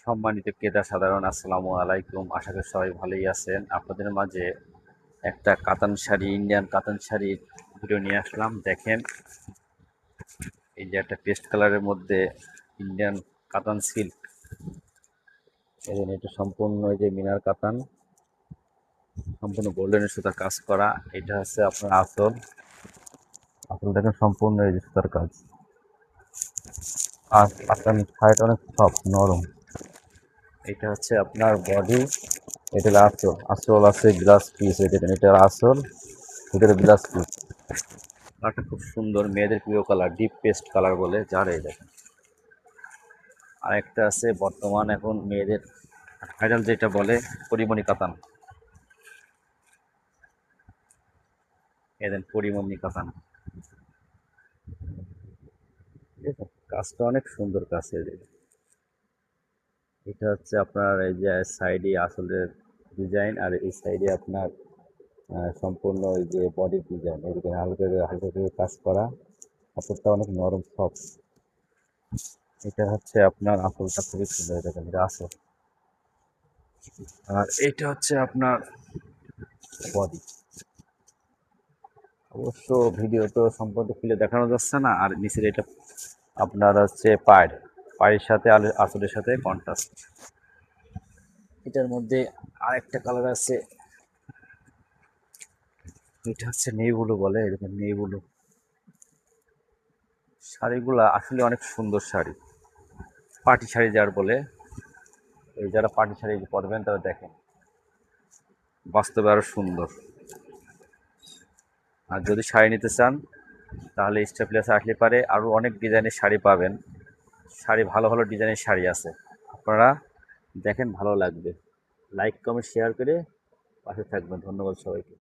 সম্মানিত ক্রেতা সাধারণ আসসালামু আলাইকুম। আশা করি সবাই ভালোই আছেন। আপনাদের মাঝে একটা কাতান শাড়ি, ইন্ডিয়ান কাতান শাড়ির ভিডিও নিয়ে আসলাম। দেখেন, এই যে একটা পেস্ট কালারের মধ্যে ইন্ডিয়ান কাতান সিল্ক। দেখেন, এটা সম্পূর্ণ এই যে মিনার কাতান, সম্পূর্ণ গোল্ডেনের সুতার কাজ করা। এটা হচ্ছে আপনার আঁচল। আঁচল দেখেন সম্পূর্ণ এই যে সুতার কাজ। আর কাতান শাড়িটা অনেক সফট, নরম। এটা হচ্ছে আপনার বডি, এটা হলো আঁচল। আঁচল আছে গ্লাস পিস, এই দেখেন এটা আঁচল, ভিতরে গ্লাস পিস। কালারটা খুব সুন্দর, মেয়েদের প্রিয় কালার, ডিপ পেস্ট কালার বলে যার। এই দেখেন আরেকটা আছে বর্তমান এখন মেয়েদের ভাইরাল যেটা বলে পরিমণি কাতান। এদের পরিমণি কাতান, ঠিক আছে? কাজটা অনেক সুন্দর কাজ। এই যে এটা হচ্ছে আপনার এই যে সাইডে আসলের ডিজাইন, আর এই সাইডে আপনার সম্পূর্ণ ওই যে বডির ডিজাইন। এদিকে হালকা হালকা করে কাজ করা। কাপড়টা অনেক নরম সফট। এটা হচ্ছে আপনার আসলটা খুবই সুন্দর, দেখেন এটা আসল। আর এইটা হচ্ছে আপনার বডি। অবশ্য ভিডিও তো সম্পূর্ণ খুলে দেখানো যাচ্ছে না। আর নিচের এটা আপনার হচ্ছে পায়ের সাথে আসলের সাথে কন্ট্রাস্ট। এটার মধ্যে আরেকটা কালার আছে, এটা হচ্ছে নেই ব্লু বলে। এরকম নেই ব্লু। শাড়িগুলা আসলে অনেক সুন্দর শাড়ি, পার্টি শাড়ি যার বলে। এই যারা পার্টি শাড়ি পরবেন তারা দেখেন বাস্তবে আরো সুন্দর। আর যদি শাড়ি নিতে চান তাহলে স্টার প্লাসে আসলে পারে আরও অনেক ডিজাইনের শাড়ি পাবেন। শাড়ি ভালো ভালো ডিজাইনের শাড়ি আছে, আপনারা দেখেন, ভালো লাগবে। লাইক কমেন্ট শেয়ার করে পাশে থাকবেন। ধন্যবাদ সবাইকে।